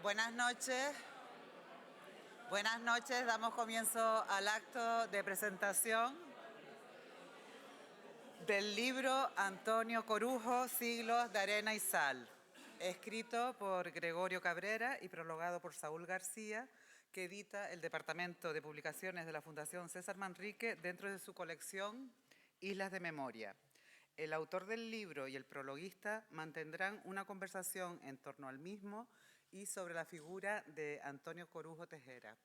Buenas noches. Buenas noches. Damos comienzo al acto de presentación del libro Antonio Corujo, Siglos de Arena y Sal, escrito por Gregorio Cabrera y prologado por Saúl García, que edita el Departamento de Publicaciones de la Fundación César Manrique dentro de su colección Islas de Memoria. El autor del libro y el prologuista mantendrán una conversación en torno al mismo y sobre la figura de Antonio Corujo Tejera.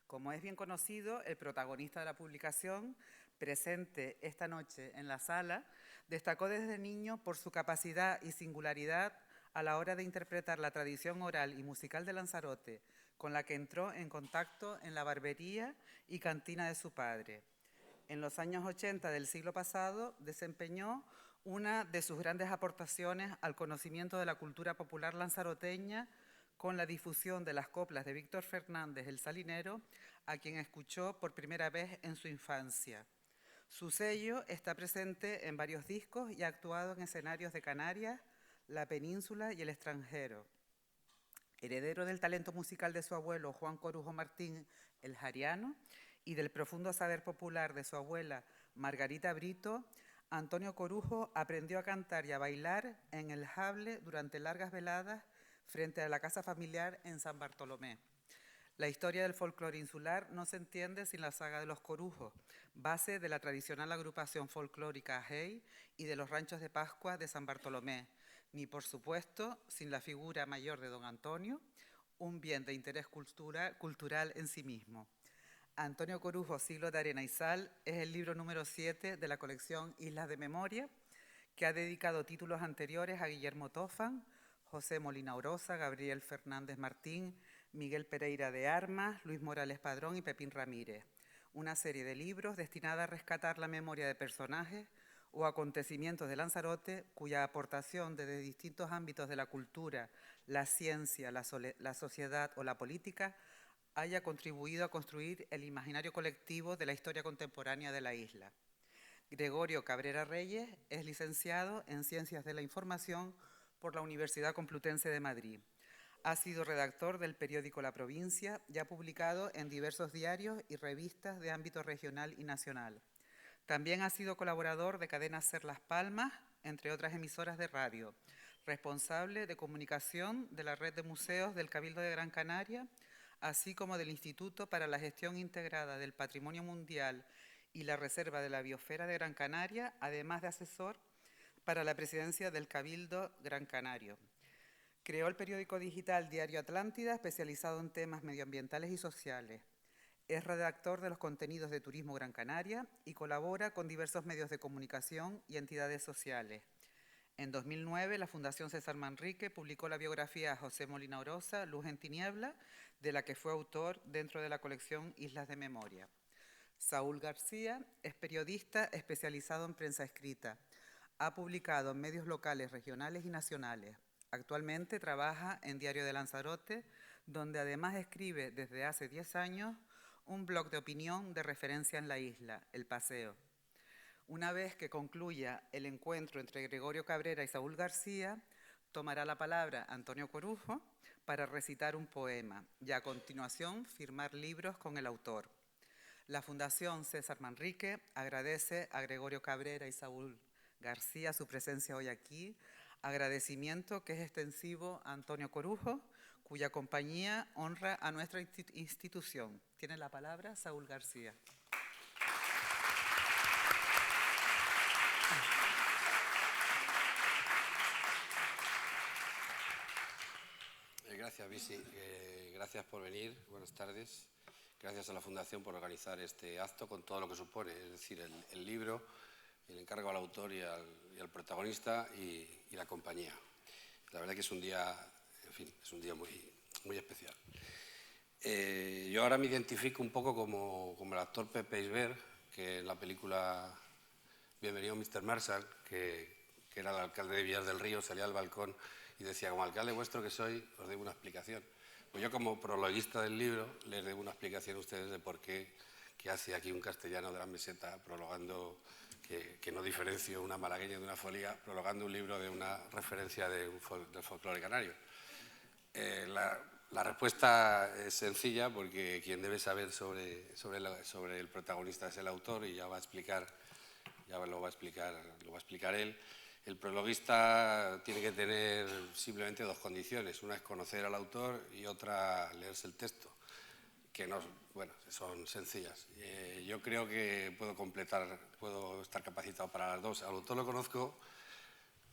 Como es bien conocido, el protagonista de la publicación, presente esta noche en la sala, destacó desde niño por su capacidad y singularidad a la hora de interpretar la tradición oral y musical de Lanzarote, con la que entró en contacto en la barbería y cantina de su padre. En los años 80 del siglo pasado desempeñó una de sus grandes aportaciones al conocimiento de la cultura popular lanzaroteña con la difusión de las coplas de Víctor Fernández el Salinero, a quien escuchó por primera vez en su infancia. Su sello está presente en varios discos y ha actuado en escenarios de Canarias, la península y el extranjero. Heredero del talento musical de su abuelo Juan Corujo Martín el Jariano y del profundo saber popular de su abuela Margarita Brito, Antonio Corujo aprendió a cantar y a bailar en el Jable durante largas veladas frente a la casa familiar en San Bartolomé. La historia del folclore insular no se entiende sin la saga de los Corujos, base de la tradicional agrupación folclórica Ajei y de los ranchos de Pascua de San Bartolomé, ni por supuesto sin la figura mayor de don Antonio, un bien de interés cultural en sí mismo. Antonio Corujo, Siglos de Arena y Sal, es el libro número 7 de la colección Islas de Memoria, que ha dedicado títulos anteriores a Guillermo Tofan, José Molina Orosa, Gabriel Fernández Martín, Miguel Pereira de Armas, Luis Morales Padrón y Pepín Ramírez. Una serie de libros destinada a rescatar la memoria de personajes o acontecimientos de Lanzarote cuya aportación desde distintos ámbitos de la cultura, la ciencia, la sociedad o la política haya contribuido a construir el imaginario colectivo de la historia contemporánea de la isla. Gregorio Cabrera Reyes es licenciado en Ciencias de la Información por la Universidad Complutense de Madrid. Ha sido redactor del periódico La Provincia y ha publicado en diversos diarios y revistas de ámbito regional y nacional. También ha sido colaborador de Cadena Ser Las Palmas, entre otras emisoras de radio, responsable de comunicación de la red de museos del Cabildo de Gran Canaria, así como del Instituto para la Gestión Integrada del Patrimonio Mundial y la Reserva de la Biosfera de Gran Canaria, además de asesor para la presidencia del Cabildo Gran Canario. Creó el periódico digital Diario Atlántida, especializado en temas medioambientales y sociales. Es redactor de los contenidos de Turismo Gran Canaria y colabora con diversos medios de comunicación y entidades sociales. En 2009, la Fundación César Manrique publicó la biografía José Molina Orosa, Luz en Tiniebla, de la que fue autor dentro de la colección Islas de Memoria. Saúl García es periodista especializado en prensa escrita. Ha publicado en medios locales, regionales y nacionales. Actualmente trabaja en Diario de Lanzarote, donde además escribe desde hace 10 años un blog de opinión de referencia en la isla, El Paseo. Una vez que concluya el encuentro entre Gregorio Cabrera y Saúl García, tomará la palabra Antonio Corujo para recitar un poema y a continuación firmar libros con el autor. La Fundación César Manrique agradece a Gregorio Cabrera y Saúl García su presencia hoy aquí, agradecimiento que es extensivo a Antonio Corujo, cuya compañía honra a nuestra institución. Tiene la palabra Saúl García. Gracias, Visi. Gracias por venir. Buenas tardes. Gracias a la Fundación por organizar este acto con todo lo que supone, es decir, el libro, el encargo al autor y al protagonista y la compañía. La verdad que es un día, en fin, es un día muy, muy especial. Yo ahora me identifico un poco como el actor Pepe Isbert, que en la película Bienvenido Mr. Marshall, que era el alcalde de Villar del Río, salía al balcón y decía, como alcalde vuestro que soy, os debo una explicación. Pues yo, como prologuista del libro, les debo una explicación a ustedes de por qué hace aquí un castellano de la meseta prologando, que no diferencio una malagueña de una folía, prologando un libro de una referencia del folclore canario. La respuesta es sencilla porque quien debe saber sobre el protagonista es el autor y ya lo va a explicar él. El prologuista tiene que tener simplemente dos condiciones. Una es conocer al autor y otra leerse el texto, que no, bueno, son sencillas. Yo creo que puedo estar capacitado para las dos. Al autor lo conozco,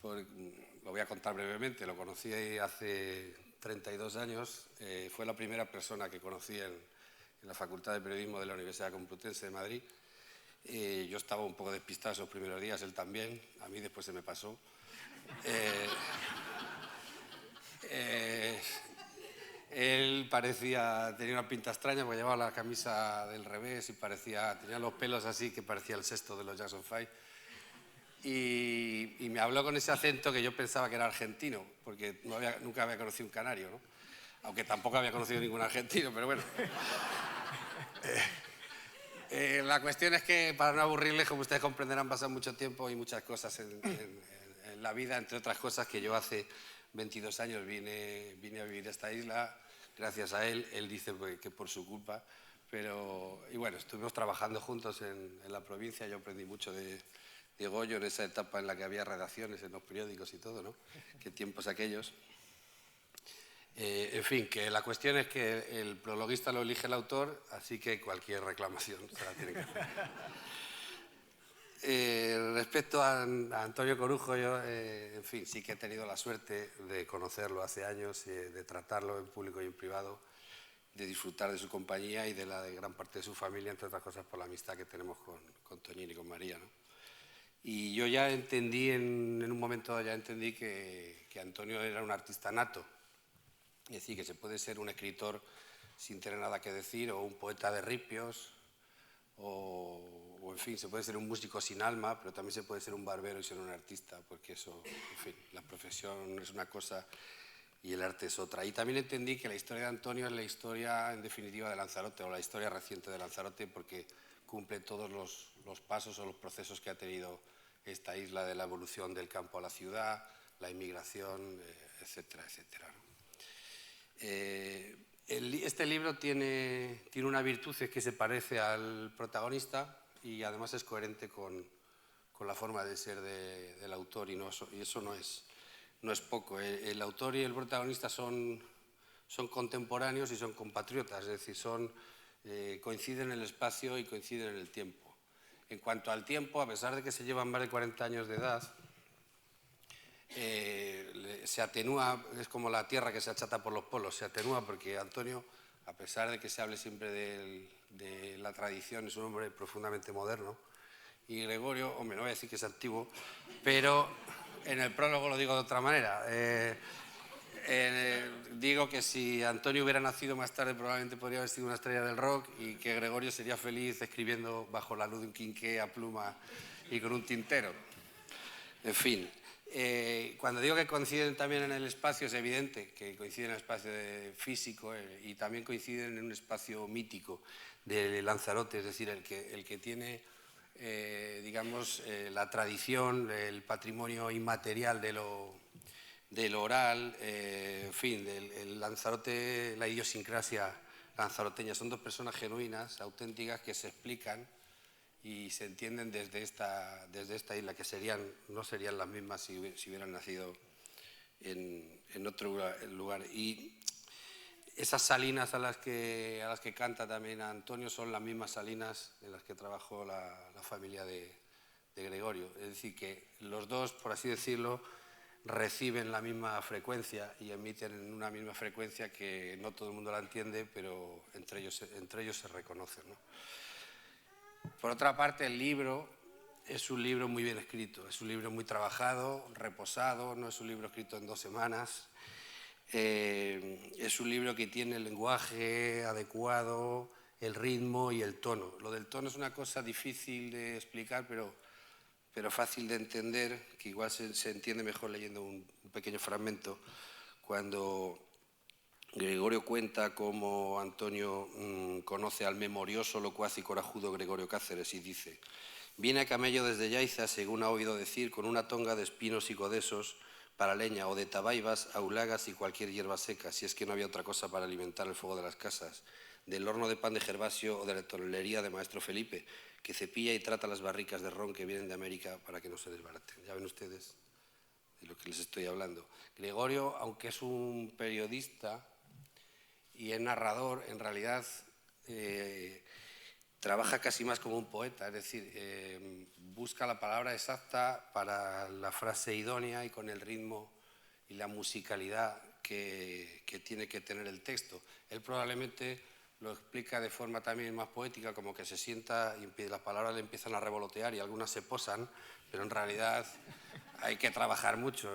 lo voy a contar brevemente, lo conocí hace 32 años. Fue la primera persona que conocí en la Facultad de Periodismo de la Universidad Complutense de Madrid. Yo estaba un poco despistado esos primeros días, él también, a mí después se me pasó. Él tenía una pinta extraña porque llevaba la camisa del revés y tenía los pelos así que parecía el sexto de los Jackson 5. Y me habló con ese acento que yo pensaba que era argentino, porque nunca había conocido un canario, ¿no? Aunque tampoco había conocido ningún argentino, pero bueno. La cuestión es que, para no aburrirles, como ustedes comprenderán, pasan mucho tiempo y muchas cosas en la vida, entre otras cosas que yo hace 22 años vine a vivir a esta isla, gracias a él. Él dice que por su culpa, y bueno, estuvimos trabajando juntos en la provincia. Yo aprendí mucho de Goyo en esa etapa en la que había redacciones en los periódicos y todo, ¿no? Qué tiempos aquellos. En fin, que la cuestión es que el prologuista lo elige el autor, así que cualquier reclamación se la tiene que hacer. Respecto a Antonio Corujo, yo, en fin, sí que he tenido la suerte de conocerlo hace años, de tratarlo en público y en privado, de disfrutar de su compañía y de la de gran parte de su familia, entre otras cosas por la amistad que tenemos con Toñín y con María, ¿no? Y yo ya entendí, en un momento ya entendí que Antonio era un artista nato. Es decir, que se puede ser un escritor sin tener nada que decir, o un poeta de ripios, o en fin, se puede ser un músico sin alma, pero también se puede ser un barbero y ser un artista, porque eso, en fin, la profesión es una cosa y el arte es otra. Y también entendí que la historia de Antonio es la historia, en definitiva, de Lanzarote, o la historia reciente de Lanzarote, porque cumple todos los pasos o los procesos que ha tenido esta isla, de la evolución del campo a la ciudad, la inmigración, etcétera, etcétera, ¿no? Este libro tiene una virtud, es que se parece al protagonista y además es coherente con la forma de ser del autor, y eso no es poco. El autor y el protagonista son contemporáneos y son compatriotas, es decir, coinciden en el espacio y coinciden en el tiempo. En cuanto al tiempo, a pesar de que se llevan más de 40 años de edad, se atenúa, es como la tierra que se achata por los polos, se atenúa porque Antonio, a pesar de que se hable siempre de la tradición, es un hombre profundamente moderno. Y Gregorio, hombre, no voy a decir que es antiguo, pero en el prólogo lo digo de otra manera. Digo que si Antonio hubiera nacido más tarde probablemente podría haber sido una estrella del rock, y que Gregorio sería feliz escribiendo bajo la luz de un quinqué a pluma y con un tintero. En fin. Cuando digo que coinciden también en el espacio, es evidente que coinciden en el espacio físico, y también coinciden en un espacio mítico de Lanzarote, es decir, el que tiene, digamos, la tradición, el patrimonio inmaterial de lo oral, en fin, el Lanzarote, la idiosincrasia lanzaroteña. Son dos personas genuinas, auténticas, que se explican y se entienden desde esta isla, que no serían las mismas si hubieran nacido en otro lugar. Y esas salinas a las que canta también Antonio son las mismas salinas en las que trabajó la familia de Gregorio. Es decir, que los dos, por así decirlo, reciben la misma frecuencia y emiten en una misma frecuencia que no todo el mundo la entiende, pero entre ellos se reconocen, ¿no? Por otra parte, el libro es un libro muy bien escrito, es un libro muy trabajado, reposado, no es un libro escrito en 2 semanas. Es un libro que tiene el lenguaje adecuado, el ritmo y el tono. Lo del tono es una cosa difícil de explicar, pero fácil de entender, que igual se entiende mejor leyendo un pequeño fragmento. Cuando Gregorio cuenta cómo Antonio conoce al memorioso, locuaz y corajudo Gregorio Cáceres, y dice: viene a camello desde Yaiza, según ha oído decir, con una tonga de espinos y codesos, para leña, o de tabaibas, aulagas y cualquier hierba seca, si es que no había otra cosa para alimentar el fuego de las casas, del horno de pan de Gervasio o de la tonelería de Maestro Felipe, que cepilla y trata las barricas de ron que vienen de América para que no se desbaraten. Ya ven ustedes de lo que les estoy hablando. Gregorio, aunque es un periodista y es narrador, en realidad trabaja casi más como un poeta, es decir, busca la palabra exacta para la frase idónea y con el ritmo y la musicalidad que tiene que tener el texto. Él probablemente lo explica de forma también más poética, como que se sienta y las palabras le empiezan a revolotear y algunas se posan, pero en realidad hay que trabajar mucho.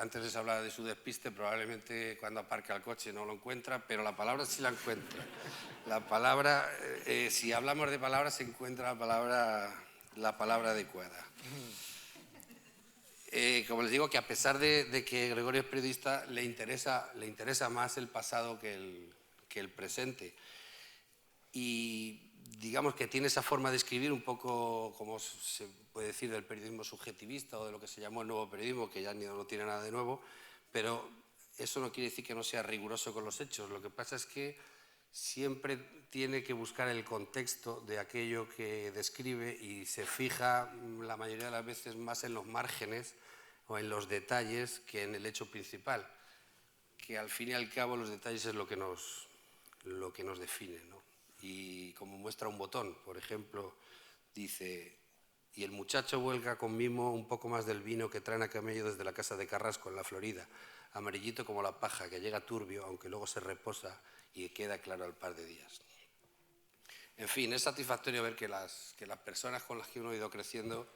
Antes les hablaba de su despiste, probablemente cuando aparca el coche no lo encuentra, pero la palabra sí la encuentra. La palabra, si hablamos de palabras, se encuentra la palabra adecuada. Como les digo, que a pesar de que Gregorio es periodista, le interesa más el pasado que el presente. Y digamos que tiene esa forma de escribir un poco, como se puede decir, del periodismo subjetivista o de lo que se llamó el nuevo periodismo, que ya no tiene nada de nuevo, pero eso no quiere decir que no sea riguroso con los hechos. Lo que pasa es que siempre tiene que buscar el contexto de aquello que describe y se fija la mayoría de las veces más en los márgenes o en los detalles que en el hecho principal, que al fin y al cabo los detalles es lo que nos define, ¿no? Y como muestra un botón, por ejemplo, dice: y el muchacho vuelca con mimo un poco más del vino que traen a camello desde la casa de Carrasco en la Florida, amarillito como la paja, que llega turbio, aunque luego se reposa y queda claro al par de días. En fin, es satisfactorio ver que las personas con las que uno ha ido creciendo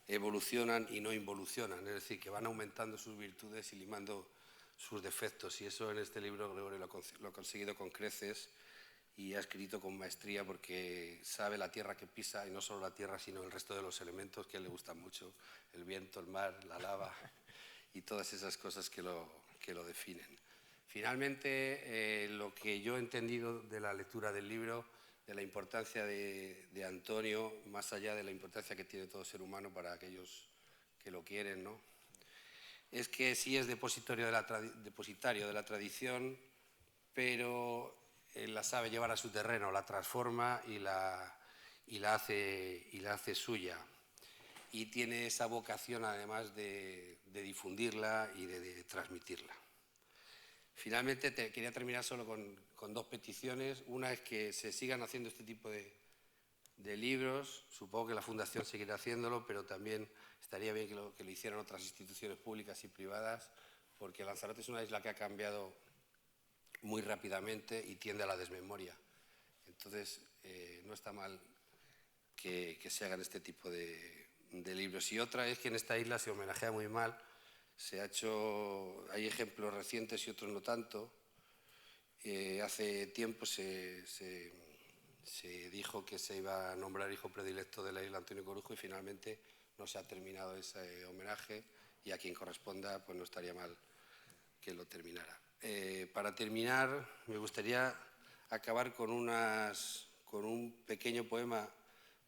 evolucionan y no involucionan, es decir, que van aumentando sus virtudes y limando sus defectos, y eso en este libro Gregorio lo ha conseguido con creces y ha escrito con maestría, porque sabe la tierra que pisa, y no solo la tierra sino el resto de los elementos que a él le gustan mucho, el viento, el mar, la lava y todas esas cosas que lo definen. Finalmente, lo que yo he entendido de la lectura del libro, de la importancia de Antonio, más allá de la importancia que tiene todo ser humano para aquellos que lo quieren, ¿no?, es que sí es depositario de la tradición, pero la sabe llevar a su terreno, la transforma y la hace suya. Y tiene esa vocación, además, de difundirla y de transmitirla. Finalmente, quería terminar solo con dos peticiones. Una es que se sigan haciendo este tipo de libros. Supongo que la Fundación seguirá haciéndolo, pero también estaría bien que lo hicieran otras instituciones públicas y privadas, porque Lanzarote es una isla que ha cambiado muy rápidamente y tiende a la desmemoria. Entonces, no está mal que se hagan este tipo de libros. Y otra es que en esta isla se homenajea muy mal. Hay ejemplos recientes y otros no tanto. Hace tiempo se dijo que se iba a nombrar hijo predilecto de la isla Antonio Corujo, y finalmente no se ha terminado ese homenaje, y a quien corresponda pues no estaría mal que lo terminara. Para terminar, me gustaría acabar con un pequeño poema.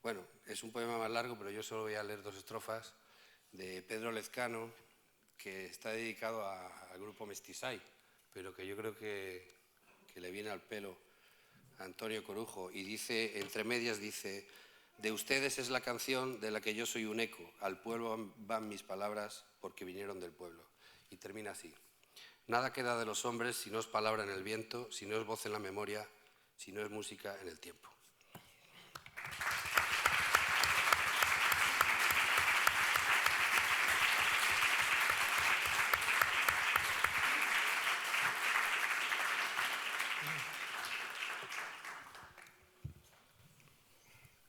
Bueno, es un poema más largo, pero yo solo voy a leer 2 estrofas, de Pedro Lezcano, que está dedicado al grupo Mestizay, pero que yo creo que le viene al pelo a Antonio Corujo, y dice, entre medias dice: de ustedes es la canción de la que yo soy un eco, al pueblo van mis palabras porque vinieron del pueblo. Y termina así: nada queda de los hombres si no es palabra en el viento, si no es voz en la memoria, si no es música en el tiempo.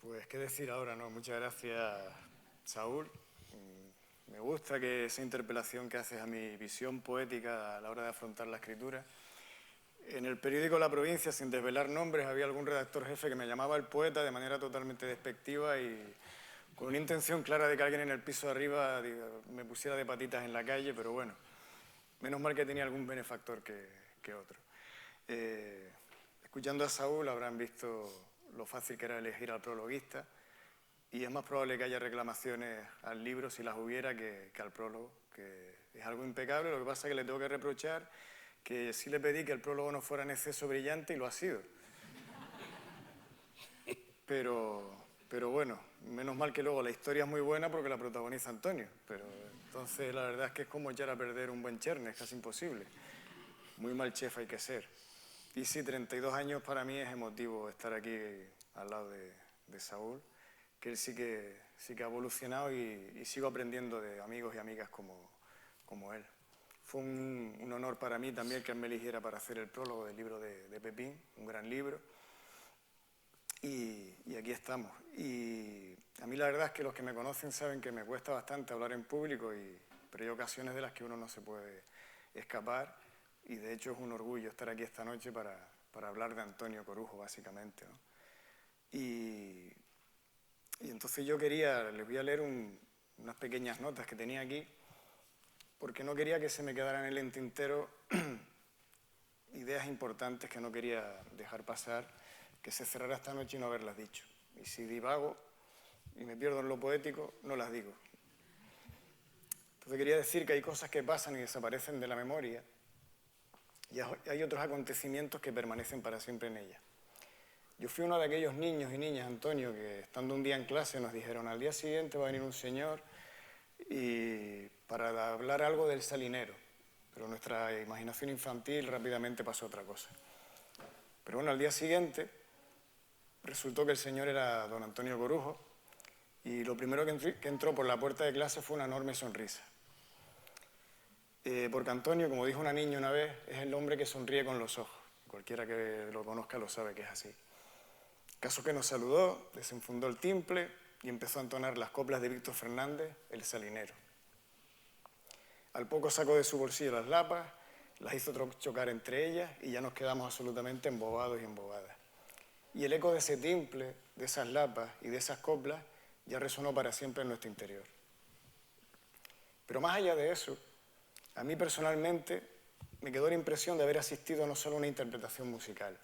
Pues qué decir ahora, ¿no? Muchas gracias, Saúl. Me gusta que esa interpelación que haces a mi visión poética a la hora de afrontar la escritura. En el periódico La Provincia, sin desvelar nombres, había algún redactor jefe que me llamaba el poeta de manera totalmente despectiva y con una intención clara de que alguien en el piso de arriba me pusiera de patitas en la calle, pero bueno, menos mal que tenía algún benefactor que otro. Escuchando a Saúl habrán visto lo fácil que era elegir al prologuista, y es más probable que haya reclamaciones al libro, si las hubiera, que al prólogo, que es algo impecable. Lo que pasa es que le tengo que reprochar que sí le pedí que el prólogo no fuera en exceso brillante y lo ha sido. Pero bueno, menos mal que luego la historia es muy buena porque la protagoniza Antonio. Pero entonces la verdad es que es como echar a perder un buen cherne, es casi imposible. Muy mal chef hay que ser. Y sí, 32 años para mí es emotivo estar aquí al lado de Saúl, que él sí que ha evolucionado y sigo aprendiendo de amigos y amigas como él. Fue un honor para mí también que él me eligiera para hacer el prólogo del libro de Pepín, un gran libro. Y aquí estamos. Y a mí la verdad es que los que me conocen saben que me cuesta bastante hablar en público, pero hay ocasiones de las que uno no se puede escapar. Y de hecho es un orgullo estar aquí esta noche para hablar de Antonio Corujo, básicamente, ¿no? Y entonces yo les voy a leer unas pequeñas notas que tenía aquí, porque no quería que se me quedaran en el tintero ideas importantes que no quería dejar pasar, que se cerrara esta noche y no haberlas dicho. Y si divago y me pierdo en lo poético, no las digo. Entonces quería decir que hay cosas que pasan y desaparecen de la memoria, y hay otros acontecimientos que permanecen para siempre en ella. Yo fui uno de aquellos niños y niñas, Antonio, que estando un día en clase nos dijeron: al día siguiente va a venir un señor y para hablar algo del salinero. Pero nuestra imaginación infantil rápidamente pasó a otra cosa. Pero bueno, al día siguiente resultó que el señor era don Antonio Corujo, y lo primero que entró por la puerta de clase fue una enorme sonrisa. Porque Antonio, como dijo una niña una vez, es el hombre que sonríe con los ojos. Cualquiera que lo conozca lo sabe que es así. Caso que nos saludó, desenfundó el timple y empezó a entonar las coplas de Víctor Fernández, El salinero. Al poco sacó de su bolsillo las lapas, las hizo chocar entre ellas y ya nos quedamos absolutamente embobados y embobadas. Y el eco de ese timple, de esas lapas y de esas coplas ya resonó para siempre en nuestro interior. Pero más allá de eso, a mí personalmente me quedó la impresión de haber asistido no solo a una interpretación musical.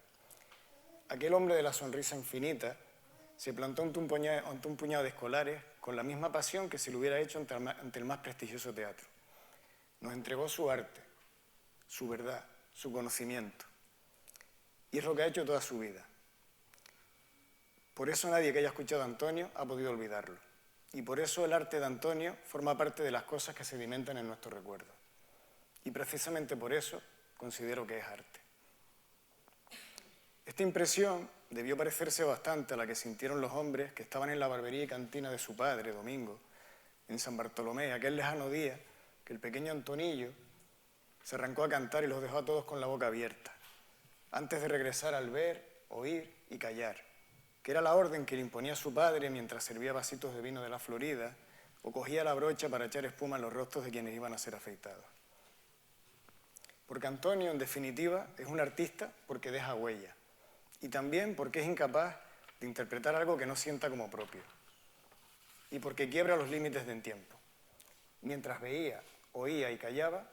Aquel hombre de la sonrisa infinita se plantó ante un puñado de escolares con la misma pasión que si lo hubiera hecho ante el más prestigioso teatro. Nos entregó su arte, su verdad, su conocimiento. Y es lo que ha hecho toda su vida. Por eso nadie que haya escuchado a Antonio ha podido olvidarlo. Y por eso el arte de Antonio forma parte de las cosas que sedimentan en nuestro recuerdo. Y precisamente por eso considero que es arte. Esta impresión debió parecerse bastante a la que sintieron los hombres que estaban en la barbería y cantina de su padre, Domingo, en San Bartolomé, aquel lejano día que el pequeño Antonillo se arrancó a cantar y los dejó a todos con la boca abierta, antes de regresar al ver, oír y callar, que era la orden que le imponía su padre mientras servía vasitos de vino de la Florida o cogía la brocha para echar espuma en los rostros de quienes iban a ser afeitados. Porque Antonio, en definitiva, es un artista porque deja huella, y también porque es incapaz de interpretar algo que no sienta como propio, y porque quiebra los límites del tiempo. Mientras veía, oía y callaba,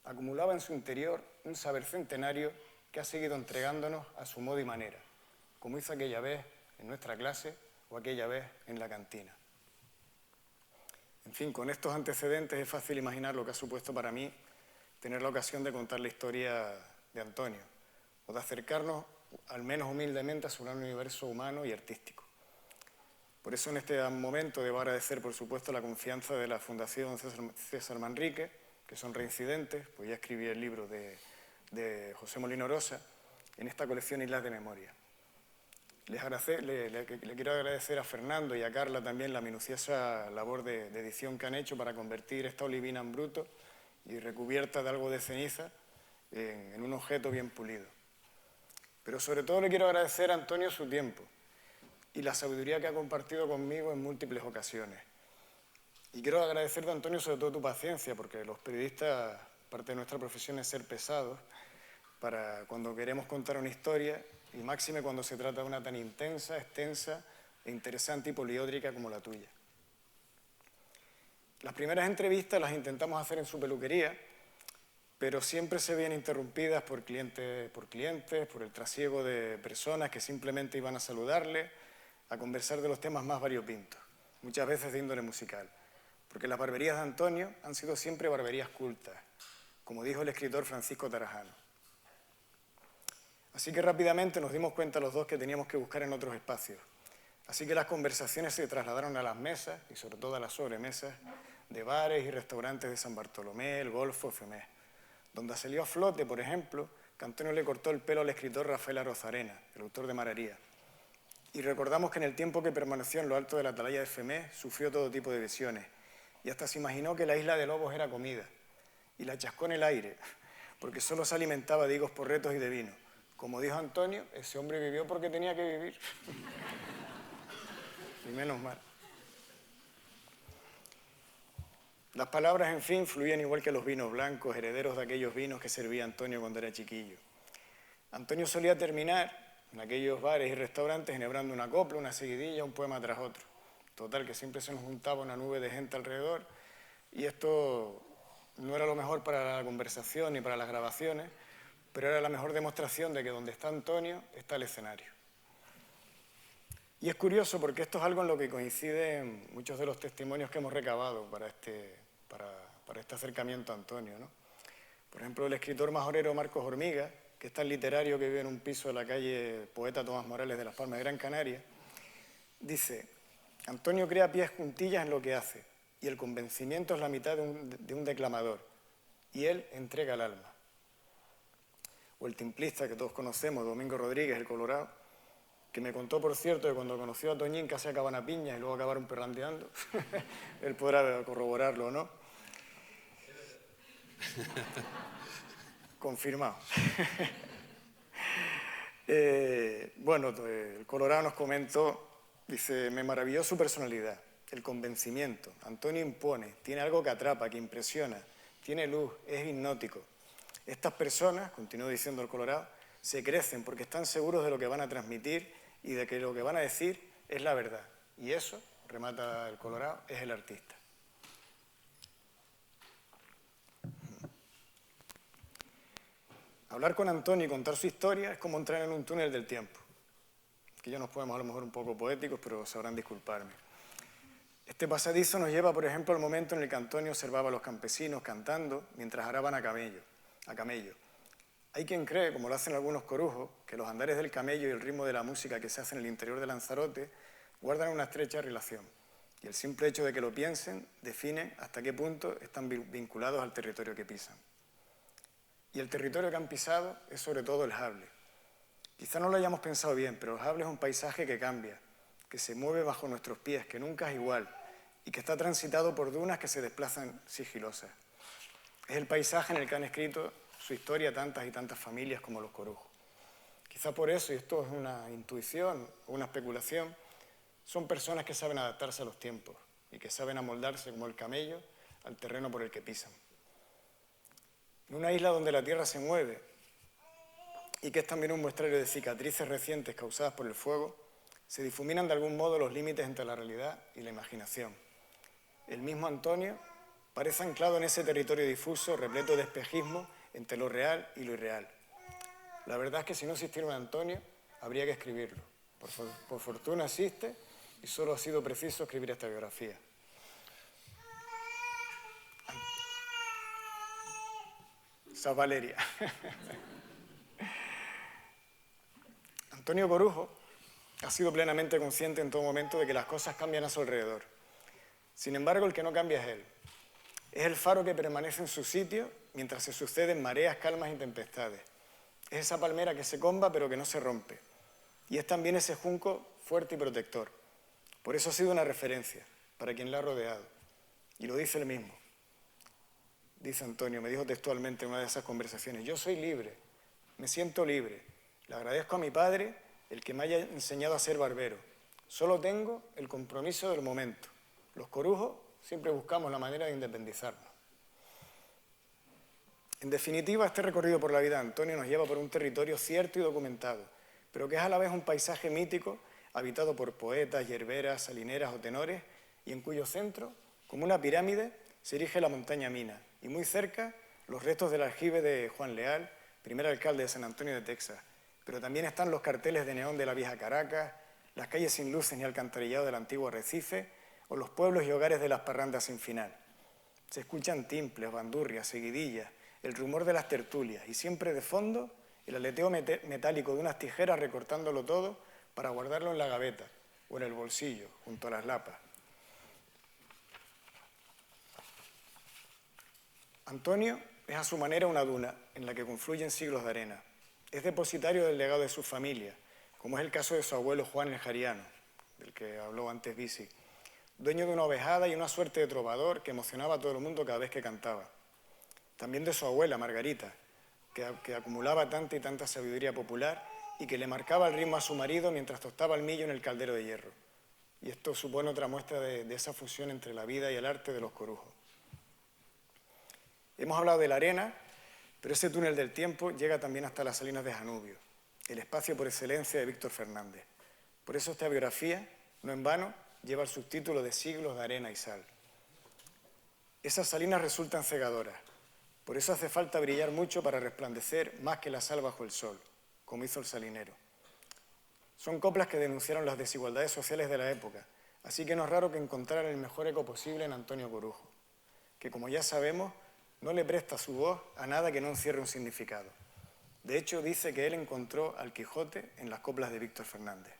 acumulaba en su interior un saber centenario que ha seguido entregándonos a su modo y manera, como hizo aquella vez en nuestra clase o aquella vez en la cantina. En fin, con estos antecedentes es fácil imaginar lo que ha supuesto para mí tener la ocasión de contar la historia de Antonio, o de acercarnos, al menos humildemente, a su gran universo humano y artístico. Por eso en este momento debo agradecer, por supuesto, la confianza de la Fundación César Manrique, que son reincidentes, pues ya escribí el libro de José Molino Rosa, en esta colección Islas de Memoria. Le quiero agradecer a Fernando y a Carla también la minuciosa labor de edición que han hecho para convertir esta olivina en bruto y recubierta de algo de ceniza en un objeto bien pulido. Pero sobre todo le quiero agradecer a Antonio su tiempo y la sabiduría que ha compartido conmigo en múltiples ocasiones. Y quiero agradecerte, Antonio, sobre todo tu paciencia, porque los periodistas, parte de nuestra profesión es ser pesados para cuando queremos contar una historia, y máxime cuando se trata de una tan intensa, extensa e interesante y poliédrica como la tuya. Las primeras entrevistas las intentamos hacer en su peluquería, pero siempre se veían interrumpidas por clientes, por el trasiego de personas que simplemente iban a saludarle, a conversar de los temas más variopintos. muchas veces de índole musical, porque las barberías de Antonio han sido siempre barberías cultas, como dijo el escritor Francisco Tarajano. Así que rápidamente nos dimos cuenta los dos que teníamos que buscar en otros espacios. Así que las conversaciones se trasladaron a las mesas, y sobre todo a las sobremesas, de bares y restaurantes de San Bartolomé, El Golfo, Femés, donde salió a flote, por ejemplo, que Antonio le cortó el pelo al escritor Rafael Arozarena, el autor de Mararía. Y recordamos que en el tiempo que permaneció en lo alto de la atalaya de Femés sufrió todo tipo de visiones, y hasta se imaginó que la isla de lobos era comida, y la chascó en el aire, porque solo se alimentaba de higos porretos y de vino. Como dijo Antonio, ese hombre vivió porque tenía que vivir. Y menos mal. Las palabras, en fin, fluían igual que los vinos blancos, herederos de aquellos vinos que servía Antonio cuando era chiquillo. Antonio solía terminar en aquellos bares y restaurantes enhebrando una copla, una seguidilla, un poema tras otro. Total, que siempre se nos juntaba una nube de gente alrededor y esto no era lo mejor para la conversación ni para las grabaciones, pero era la mejor demostración de que donde está Antonio está el escenario. Y es curioso porque esto es algo en lo que coinciden muchos de los testimonios que hemos recabado para este acercamiento a Antonio, ¿no? Por ejemplo, el escritor majorero Marcos Hormiga, que es tan literario que vive en un piso de la calle Poeta Tomás Morales de Las Palmas de Gran Canaria, dice: Antonio crea pies juntillas en lo que hace, y el convencimiento es la mitad de un declamador, y él entrega el alma. O el timplista que todos conocemos, Domingo Rodríguez, el Colorado, que me contó, por cierto, que cuando conoció a Toñín casi acaban a piñas y luego acabaron perrandeando. Él podrá corroborarlo, ¿no? Confirmado. Bueno, el Colorado nos comentó, dice: me maravilló su personalidad, el convencimiento. Antonio impone, tiene algo que atrapa, que impresiona, tiene luz, es hipnótico. Estas personas, continuó diciendo el Colorado, se crecen porque están seguros de lo que van a transmitir y de que lo que van a decir es la verdad. Y eso, remata el Colorado, es el artista. Hablar con Antonio y contar su historia es como entrar en un túnel del tiempo. Aquí ya nos podemos a lo mejor un poco poéticos, pero sabrán disculparme. Este pasadizo nos lleva, por ejemplo, al momento en el que Antonio observaba a los campesinos cantando mientras araban a camello. Hay quien cree, como lo hacen algunos corujos, que los andares del camello y el ritmo de la música que se hace en el interior de Lanzarote guardan una estrecha relación. Y el simple hecho de que lo piensen define hasta qué punto están vinculados al territorio que pisan. Y el territorio que han pisado es sobre todo el Jable. Quizá no lo hayamos pensado bien, pero el Jable es un paisaje que cambia, que se mueve bajo nuestros pies, que nunca es igual y que está transitado por dunas que se desplazan sigilosas. Es el paisaje en el que han escrito su historia tantas y tantas familias como los corujos. Quizá por eso, y esto es una intuición o una especulación, son personas que saben adaptarse a los tiempos y que saben amoldarse como el camello al terreno por el que pisan. En una isla donde la tierra se mueve y que es también un muestrario de cicatrices recientes causadas por el fuego, se difuminan de algún modo los límites entre la realidad y la imaginación. El mismo Antonio parece anclado en ese territorio difuso, repleto de espejismo entre lo real y lo irreal. La verdad es que si no existiera un Antonio, habría que escribirlo. Por fortuna existe y solo ha sido preciso escribir esta biografía. Esa es Valeria. Antonio Corujo ha sido plenamente consciente en todo momento de que las cosas cambian a su alrededor. Sin embargo, el que no cambia es él. Es el faro que permanece en su sitio mientras se suceden mareas, calmas y tempestades. Es esa palmera que se comba pero que no se rompe. Y es también ese junco fuerte y protector. Por eso ha sido una referencia para quien la ha rodeado. Y lo dice él mismo. Dice Antonio, me dijo textualmente en una de esas conversaciones: yo soy libre, me siento libre. Le agradezco a mi padre el que me haya enseñado a ser barbero. Solo tengo el compromiso del momento. Los corujos siempre buscamos la manera de independizarnos. En definitiva, este recorrido por la vida de Antonio nos lleva por un territorio cierto y documentado, pero que es a la vez un paisaje mítico, habitado por poetas, hierberas, salineras o tenores, y en cuyo centro, como una pirámide, se erige la montaña Mina, y muy cerca los restos del aljibe de Juan Leal, primer alcalde de San Antonio de Texas. Pero también están los carteles de neón de la vieja Caracas, las calles sin luces ni alcantarillado del antiguo Arrecife, o los pueblos y hogares de las parrandas sin final. Se escuchan timples, bandurrias, seguidillas, el rumor de las tertulias y siempre de fondo el aleteo metálico de unas tijeras recortándolo todo para guardarlo en la gaveta o en el bolsillo, junto a las lapas. Antonio es a su manera una duna en la que confluyen siglos de arena. Es depositario del legado de su familia, como es el caso de su abuelo Juan el Jariano, del que habló antes Bisi, dueño de una ovejada y una suerte de trovador que emocionaba a todo el mundo cada vez que cantaba. También de su abuela, Margarita, que acumulaba tanta y tanta sabiduría popular y que le marcaba el ritmo a su marido mientras tostaba el millo en el caldero de hierro. Y esto supone otra muestra de esa fusión entre la vida y el arte de los corujos. Hemos hablado de la arena, pero ese túnel del tiempo llega también hasta las salinas de Janubio, el espacio por excelencia de Víctor Fernández. Por eso esta biografía, no en vano, lleva el subtítulo de Siglos de arena y sal. Esas salinas resultan cegadoras. Por eso hace falta brillar mucho para resplandecer más que la sal bajo el sol, como hizo el salinero. Son coplas que denunciaron las desigualdades sociales de la época, así que no es raro que encontraran el mejor eco posible en Antonio Corujo, que como ya sabemos, no le presta su voz a nada que no encierre un significado. De hecho, dice que él encontró al Quijote en las coplas de Víctor Fernández.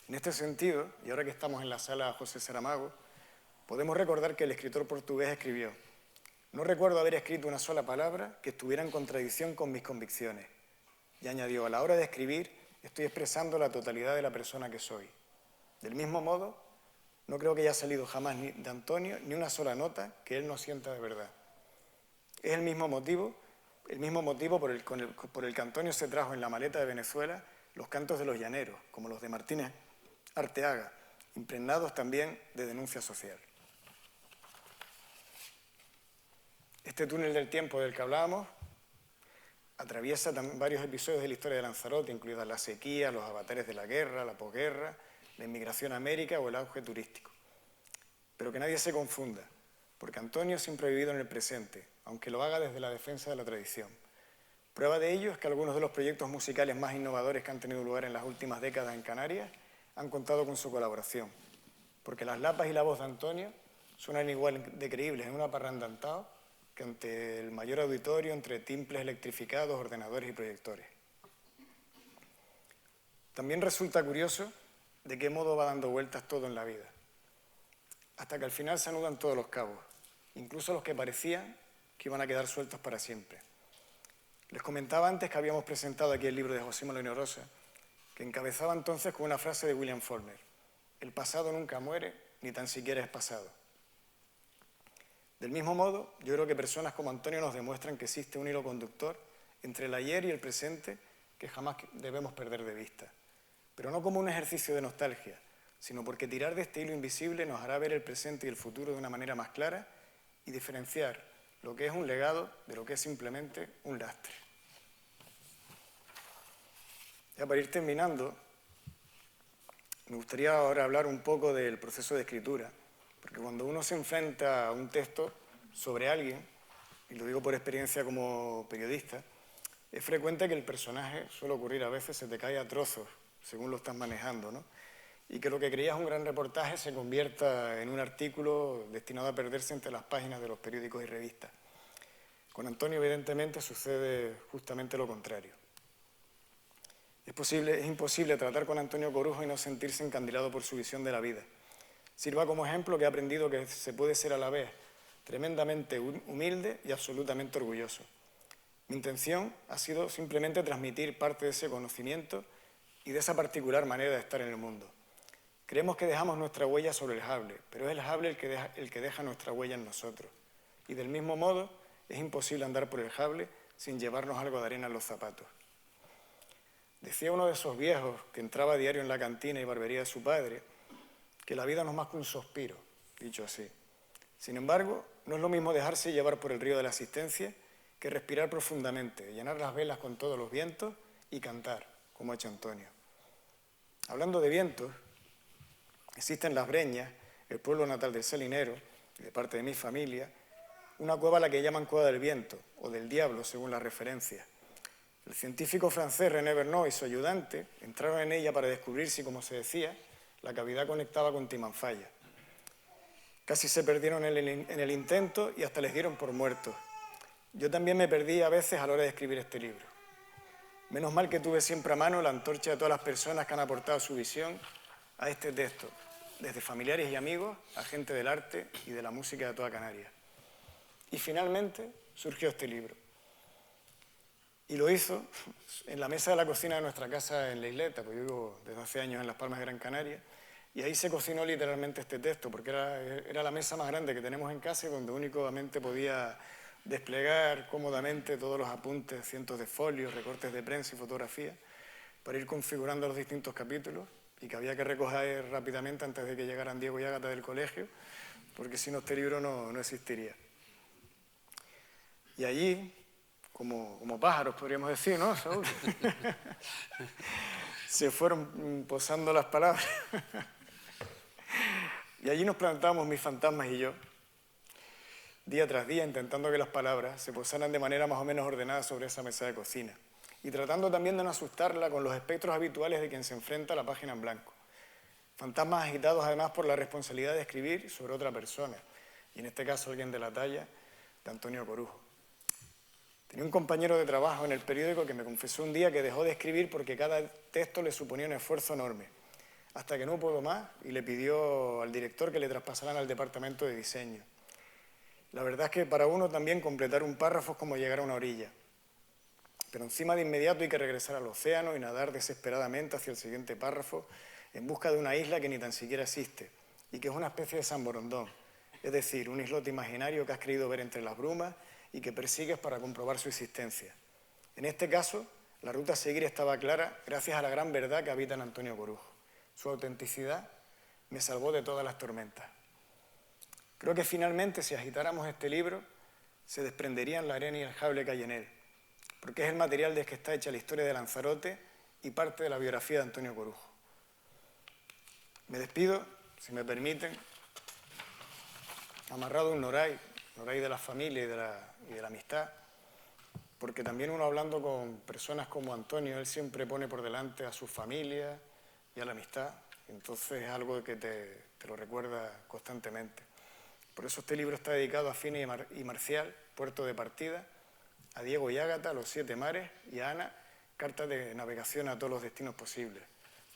En este sentido, y ahora que estamos en la sala José Saramago, podemos recordar que el escritor portugués escribió: «No recuerdo haber escrito una sola palabra que estuviera en contradicción con mis convicciones». Y añadió: «A la hora de escribir, estoy expresando la totalidad de la persona que soy». Del mismo modo, no creo que haya salido jamás de Antonio ni una sola nota que él no sienta de verdad. Es el mismo motivo por el que Antonio se trajo en la maleta de Venezuela los cantos de los llaneros, como los de Martínez Arteaga, impregnados también de denuncia social. Este túnel del tiempo del que hablábamos atraviesa varios episodios de la historia de Lanzarote, incluidas la sequía, los avatares de la guerra, la posguerra, la inmigración a América o el auge turístico. Pero que nadie se confunda, porque Antonio siempre ha vivido en el presente, aunque lo haga desde la defensa de la tradición. Prueba de ello es que algunos de los proyectos musicales más innovadores que han tenido lugar en las últimas décadas en Canarias han contado con su colaboración, porque las lapas y la voz de Antonio suenan igual de creíbles en una parranda en Tao que ante el mayor auditorio entre timples electrificados, ordenadores y proyectores. También resulta curioso de qué modo va dando vueltas todo en la vida, hasta que al final se anudan todos los cabos, incluso los que parecían que iban a quedar sueltos para siempre. Les comentaba antes que habíamos presentado aquí el libro de José Molino Rosa, que encabezaba entonces con una frase de William Faulkner: «El pasado nunca muere, ni tan siquiera es pasado». Del mismo modo, yo creo que personas como Antonio nos demuestran que existe un hilo conductor entre el ayer y el presente que jamás debemos perder de vista. Pero no como un ejercicio de nostalgia, sino porque tirar de este hilo invisible nos hará ver el presente y el futuro de una manera más clara y diferenciar lo que es un legado de lo que es simplemente un lastre. Ya para ir terminando, me gustaría ahora hablar un poco del proceso de escritura, porque cuando uno se enfrenta a un texto sobre alguien, y lo digo por experiencia como periodista, es frecuente que el personaje, suele ocurrir a veces, se te cae a trozos, según lo estás manejando, ¿no? Y que lo que creías un gran reportaje se convierta en un artículo destinado a perderse entre las páginas de los periódicos y revistas. Con Antonio, evidentemente, sucede justamente lo contrario. Es imposible tratar con Antonio Corujo y no sentirse encandilado por su visión de la vida. Sirva como ejemplo que he aprendido que se puede ser a la vez tremendamente humilde y absolutamente orgulloso. Mi intención ha sido simplemente transmitir parte de ese conocimiento y de esa particular manera de estar en el mundo. Creemos que dejamos nuestra huella sobre el jable, pero es el jable el que deja nuestra huella en nosotros. Y del mismo modo, es imposible andar por el jable sin llevarnos algo de arena en los zapatos. Decía uno de esos viejos que entraba a diario en la cantina y barbería de su padre que la vida no es más que un suspiro, dicho así. Sin embargo, no es lo mismo dejarse llevar por el río de la existencia que respirar profundamente, llenar las velas con todos los vientos y cantar, como ha hecho Antonio. Hablando de vientos, existe en Las Breñas, el pueblo natal del salinero, y de parte de mi familia, una cueva a la que llaman Cueva del Viento, o del Diablo, según las referencias. El científico francés René Verneau y su ayudante entraron en ella para descubrir si, como se decía, La cavidad conectaba con Timanfaya. Casi se perdieron en el intento y hasta les dieron por muertos. Yo también me perdí a veces a la hora de escribir este libro. Menos mal que tuve siempre a mano la antorcha de todas las personas que han aportado su visión a este texto, desde familiares y amigos a gente del arte y de la música de toda Canarias. Y finalmente surgió este libro. Y lo hizo en la mesa de la cocina de nuestra casa en La Isleta, porque yo vivo desde hace años en Las Palmas de Gran Canaria, y ahí se cocinó literalmente este texto, porque era la mesa más grande que tenemos en casa y donde únicamente podía desplegar cómodamente todos los apuntes, cientos de folios, recortes de prensa y fotografías, para ir configurando los distintos capítulos y que había que recoger rápidamente antes de que llegaran Diego y Ágata del colegio, porque si no este libro no existiría. Y allí, como pájaros podríamos decir, ¿no, Saúl? Se fueron posando las palabras. Y allí nos plantamos mis fantasmas y yo, día tras día, intentando que las palabras se posaran de manera más o menos ordenada sobre esa mesa de cocina y tratando también de no asustarla con los espectros habituales de quien se enfrenta a la página en blanco. Fantasmas agitados además por la responsabilidad de escribir sobre otra persona, y en este caso alguien de la talla de Antonio Corujo. Tenía un compañero de trabajo en el periódico que me confesó un día que dejó de escribir porque cada texto le suponía un esfuerzo enorme, hasta que no pudo más y le pidió al director que le traspasaran al departamento de diseño. La verdad es que para uno también completar un párrafo es como llegar a una orilla, pero encima de inmediato hay que regresar al océano y nadar desesperadamente hacia el siguiente párrafo en busca de una isla que ni tan siquiera existe y que es una especie de San Borondón, es decir, un islote imaginario que has creído ver entre las brumas y que persigues para comprobar su existencia. En este caso, la ruta a seguir estaba clara gracias a la gran verdad que habita en Antonio Corujo. Su autenticidad me salvó de todas las tormentas. Creo que finalmente, si agitáramos este libro, se desprenderían la arena y el jable que hay en él, porque es el material del que está hecha la historia de Lanzarote y parte de la biografía de Antonio Corujo. Me despido, si me permiten, amarrado a un noray de la familia y de la amistad, porque también uno hablando con personas como Antonio, él siempre pone por delante a su familia y a la amistad, entonces es algo que te lo recuerda constantemente. Por eso este libro está dedicado a Fina y Marcial, Puerto de Partida, a Diego y Ágata, a los 7 mares, y a Ana, cartas de navegación a todos los destinos posibles,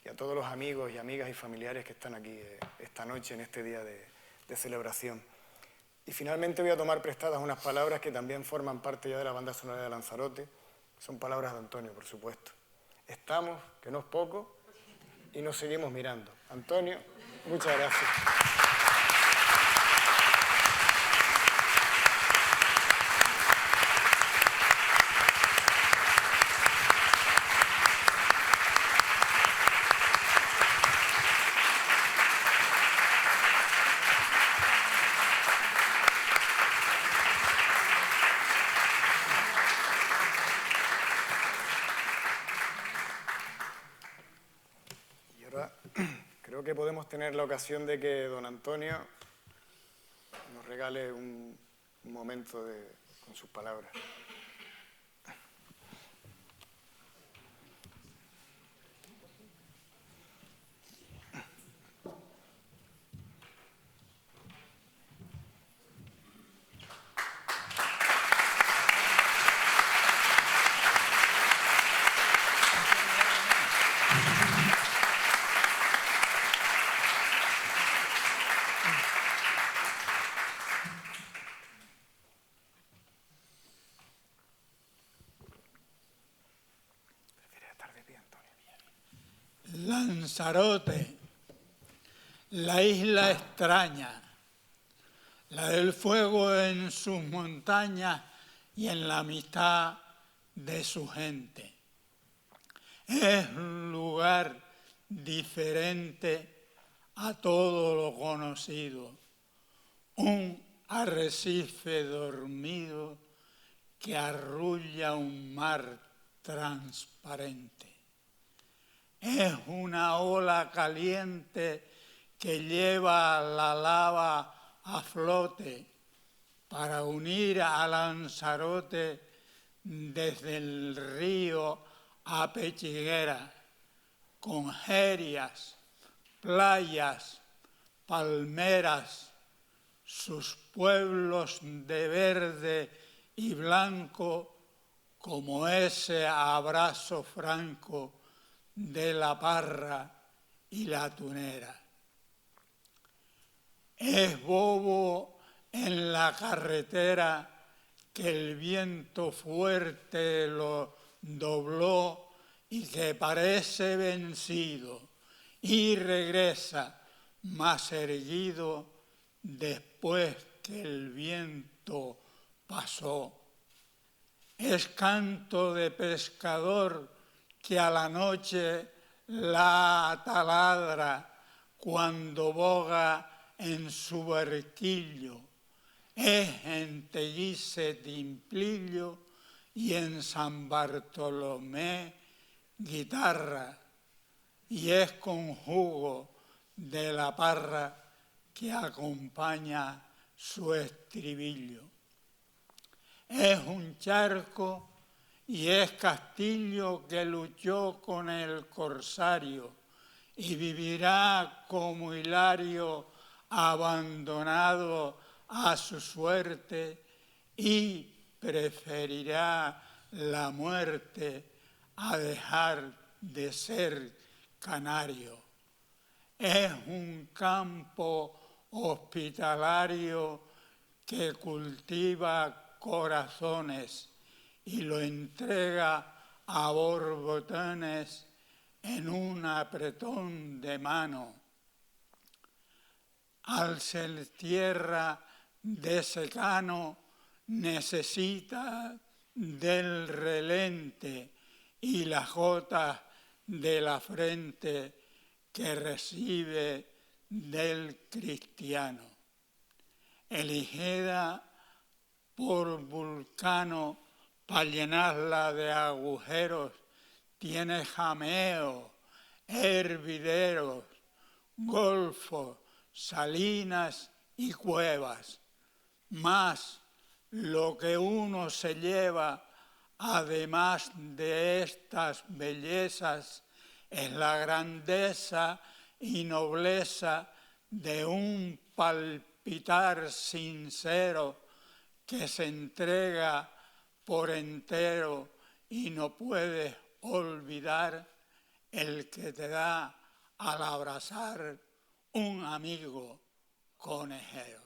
y a todos los amigos y amigas y familiares que están aquí esta noche en este día de celebración. Y finalmente voy a tomar prestadas unas palabras que también forman parte ya de la banda sonora de Lanzarote, son palabras de Antonio, por supuesto. Estamos, que no es poco, y nos seguimos mirando. Antonio, muchas gracias. Creo que podemos tener la ocasión de que don Antonio nos regale un momento con sus palabras. Lanzarote, la isla extraña, la del fuego en sus montañas y en la amistad de su gente. Es un lugar diferente a todo lo conocido, un arrecife dormido que arrulla un mar transparente. Es una ola caliente que lleva la lava a flote para unir a Lanzarote desde el río a Pechiguera, con jerias, playas, palmeras, sus pueblos de verde y blanco, como ese abrazo franco de la Parra y la Tunera. Es bobo en la carretera que el viento fuerte lo dobló y que parece vencido y regresa más erguido después que el viento pasó. Es canto de pescador que a la noche la taladra cuando boga en su barquillo. Es en Tellice timplillo y en San Bartolomé guitarra, y es con jugo de la Parra que acompaña su estribillo. Es un charco y es castillo que luchó con el corsario y vivirá como Hilario abandonado a su suerte y preferirá la muerte a dejar de ser canario. Es un campo hospitalario que cultiva corazones y lo entrega a borbotones en un apretón de mano. Al ser tierra de secano necesita del relente y las gotas de la frente que recibe del cristiano. Eligida por Vulcano para llenarla de agujeros, tiene jameos, hervideros, golfos, salinas y cuevas. Más lo que uno se lleva, además de estas bellezas, es la grandeza y nobleza de un palpitar sincero que se entrega por entero y no puedes olvidar el que te da al abrazar un amigo conejero.